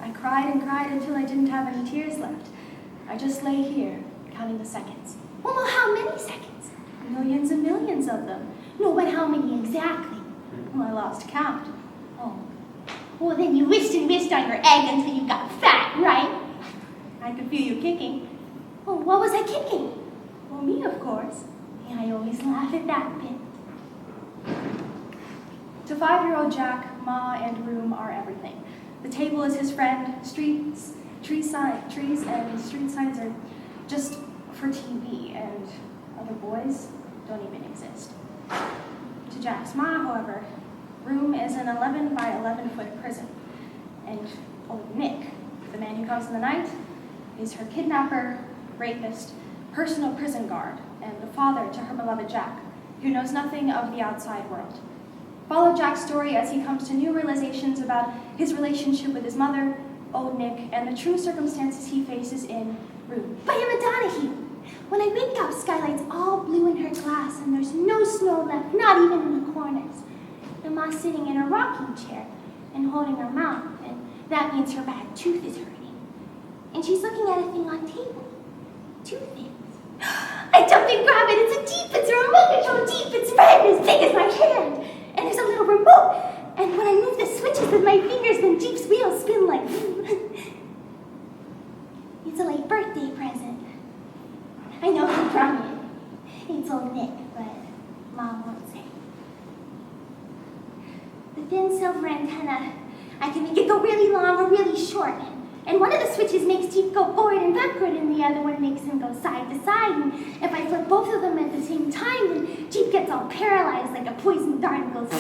I cried and cried until I didn't have any tears left. I just lay here, counting the seconds. Well, how many seconds? Millions and millions of them. No, but how many exactly? Well, I lost count. Oh. Well, then you wished and wished on your egg until you got fat, right? I could feel you kicking. Oh, what was I kicking? Well, me, of course. Yeah, I always laugh at that bit. To 5-year-old Jack, Ma and room are everything. The table is his friend. Trees and street signs are just for TV, and other boys don't even exist. To Jack's Ma, however, room is an 11 by 11 foot prison. And old Nick, the man who comes in the night, is her kidnapper, rapist, personal prison guard, and the father to her beloved Jack, who knows nothing of the outside world. Follow Jack's story as he comes to new realizations about his relationship with his mother, old Nick, and the true circumstances he faces in Room. But Emma Donahue, when I wake up, skylight's all blue in her glass, and there's no snow left, not even in the corners. And Ma's sitting in her rocking chair and holding her mouth, and that means her bad tooth is hurting. And she's looking at a thing on table. 2 things. I jump and grab it. It's a Jeep. It's a remote control Jeep. It's red and as big as my hand. And there's a little remote. And when I move the switches with my fingers, then Jeep's wheels spin like... It's a late birthday present. I know who from it. It's old Nick, but Mom won't say. The thin silver antenna, I can make it go really long or really short. And one of the switches makes Jeep go forward and backward, and the other one makes him go side to side. And if I flip both of them at the same time, then Jeep gets all paralyzed like a poison dart and goes...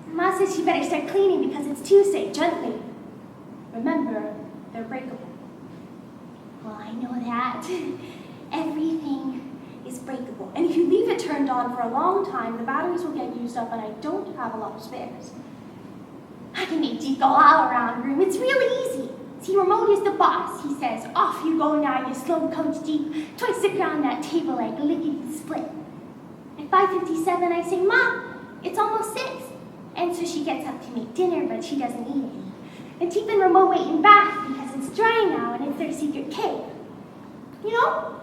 Ma says she better start cleaning because it's Tuesday, gently. Remember, they're breakable. Well, I know that. Everything is breakable. And if you leave it turned on for a long time, the batteries will get used up, and I don't have a lot of spares. I can make Jeep go all around Room. It's really easy. See, Remote is the boss. He says, off you go now, you slow coach Jeep. Twice around that table like lickety-split. At 5:57, I say, Mom, it's almost 6. And so she gets up to make dinner, but she doesn't eat any. And Jeep and Remote wait in bath because it's dry now and it's their secret cave. You know?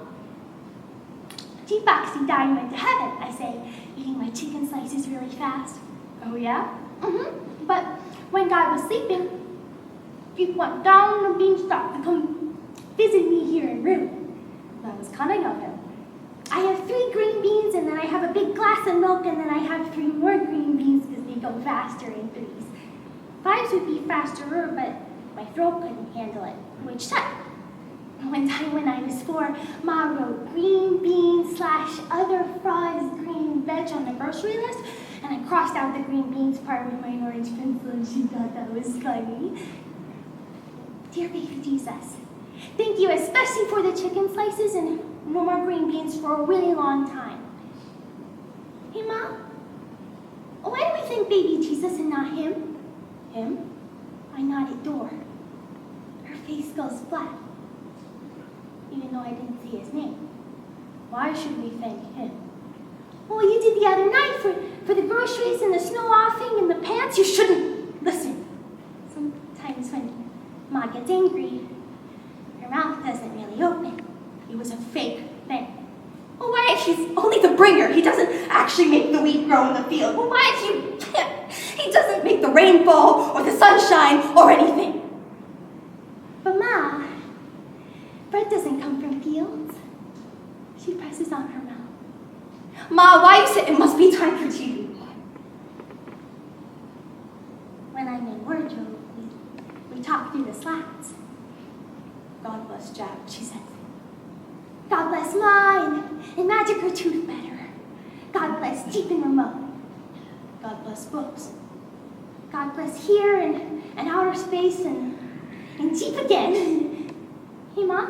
Jeep actually died and went to heaven, I say, eating my chicken slices really fast. Oh, yeah? Mm-hmm. But when God was sleeping, Jeep went down the beanstalk to come visit me here in Room. That was cunning of him. I have 3 green beans, and then I have a big glass of milk, and then I have 3 more green beans because they go faster in 3s. 5s would be faster, but my throat couldn't handle it, which sucked. One time when I was 4, Ma wrote green beans / other fries green veg on the grocery list, and I crossed out the green beans part with my orange pencil, and she thought that was funny. Dear baby Jesus, thank you especially for the chicken slices and no more green beans for a really long time. Hey, Mom, why do we think baby Jesus and not him? Him? I nodded Dor. Her face goes flat, even though I didn't say his name. Why should we thank him? Well, you did the other night for the groceries and the snow offing and the pants. You shouldn't listen. Sometimes when Ma gets angry, her mouth doesn't really open. It was a fake thing. Well, why if he's only the bringer? He doesn't actually make the wheat grow in the field. Well, why if he doesn't make the rain fall or the sunshine or anything? But Ma, bread doesn't come from fields. She presses on her mouth. Ma, why you say it must be time for TV? When I'm in wardrobe, we talk through the slats. God bless Jack, she said. God bless Ma and magic her tooth better. God bless Jeep and Remote. God bless books. God bless here and outer space and Jeep again. Hey, Ma?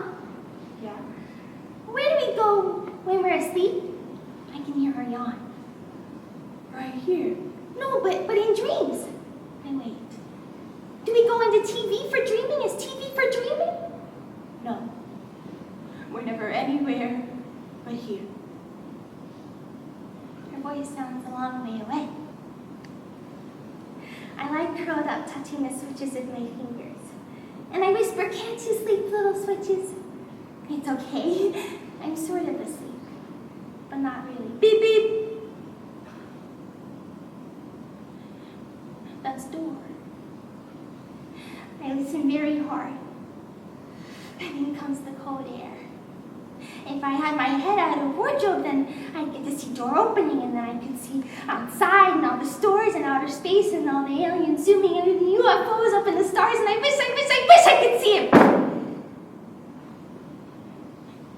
Yeah? Where do we go when we're asleep? I can hear her yawn. Right here. No, but in dreams. I wait. Do we go into TV for dreaming? Is TV for dreaming? No. We're never anywhere but here. Her voice sounds a long way away. I lie curled up, touching the switches with my fingers. And I whisper, "Can't you sleep, little switches?" It's okay. I'm sort of asleep, but not really. Beep, beep. That's door. I listen very hard. And in comes the cold air. If I had my head out of wardrobe, then I'd get to see door opening, and then I could see outside and all the stores and outer space and all the aliens zooming and the UFOs up in the stars, and I wish I could see him.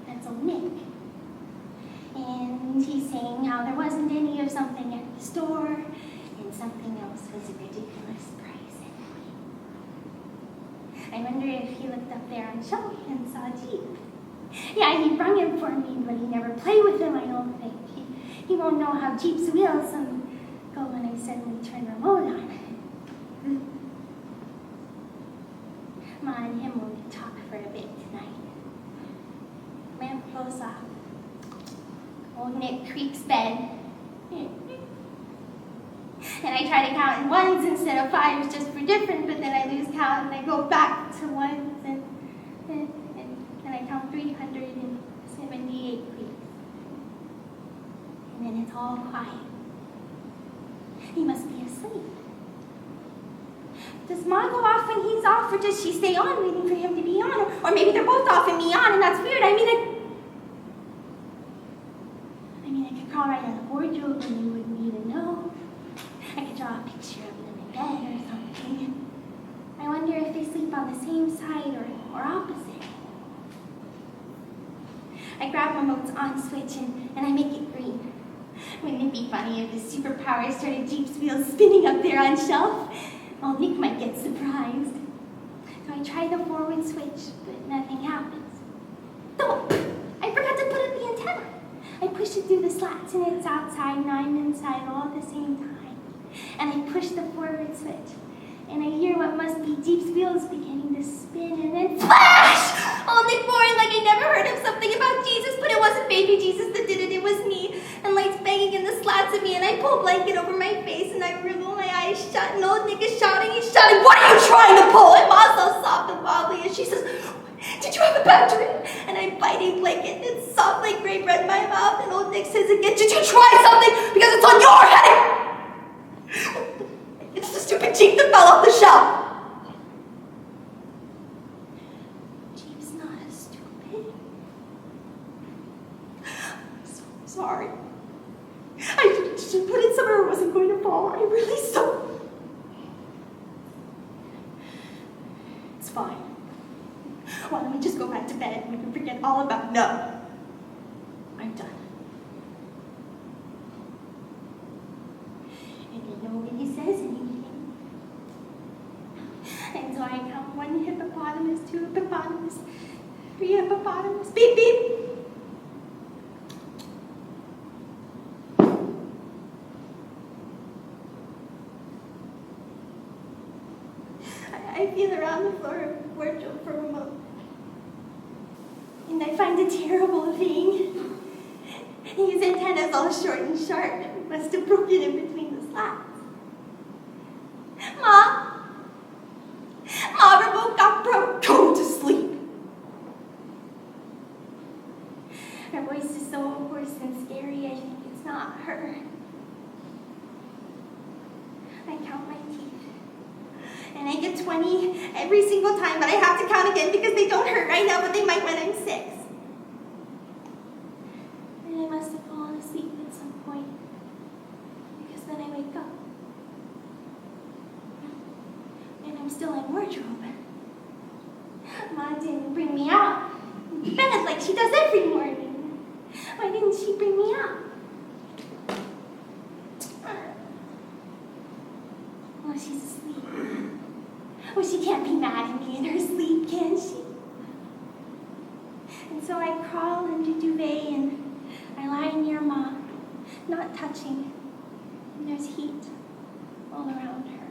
That's old Nick. And he's saying how there wasn't any of something at the store, and something else was a ridiculous price anyway. I wonder if he looked up there on the shelf and saw Jeep. Yeah, he brung him for me, but he never played with him, I don't think. He won't know how Jeep's wheels go when I suddenly turn the remote on. Ma and him will talk for a bit tonight. Lamp goes off. Old Nick creaks bed. And I try to count in ones instead of fives just for different, but then I lose count and I go back to ones and I count 378 weeks. And then it's all quiet. He must be asleep. Does Ma go off when he's off, or does she stay on waiting for him to be on? Or maybe they're both off and me on, and that's weird. I mean, I could crawl right out of the wardrobe and you wouldn't even know. I could draw a picture of them in bed or something. I wonder if they sleep on the same side or opposite. I grab remote's on switch and I make it green. Wouldn't it be funny if the superpower started Jeep's wheels spinning up there on shelf? Old Nick might get surprised. So I try the forward switch, but nothing happens. Oh, I forgot to put up the antenna. I push it through the slats and it's outside and I'm inside all at the same time. And I push the forward switch. And I hear what must be Jeep's wheels beginning to spin, and then flash! Old Nick roaring like I never heard of something about Jesus, but it wasn't baby Jesus that did it, it was me. And lights banging in the slats of me, and I pull a blanket over my face, and I wriggle my eyes shut, and old Nick is shouting, he's shouting, "What are you trying to pull?" And Ma's so soft and wobbly, and she says, "Did you have a bad dream?" And I bite a blanket, and it's soft like grape bread in my mouth, and old Nick says again, "Did you try something? Because it's on your head!" It's the stupid Jeep that fell off the shelf. Jeep's not as stupid. I'm so sorry. I should put it somewhere it wasn't going to fall. I'm really sorry. It's fine. Why don't we just go back to bed and we can forget all about it? No. I'm done. And then nobody says anything. And so I count 1 hippopotamus, 2 hippopotamus, 3 hippopotamus, beep, beep. I feel around the floor of the wardrobe for a remote. And I find a terrible thing. His antenna's all short and sharp. It must have broken in between the slats. Ma, remote got broke. Go to sleep. Her voice is so hoarse and scary, I think it's not her. I count my teeth. And I get 20 every single time, but I have to count again because they don't hurt right now, but they might when I'm 6. And I must have fallen asleep at some point, because then I wake up. And I'm still in wardrobe. Ma didn't bring me out in bed like she does every morning. Why didn't she bring me out? Well, she's asleep. Well, she can't be mad at me in her sleep, can she? And so I crawl under duvet and I lie near Ma, not touching. And there's heat all around her.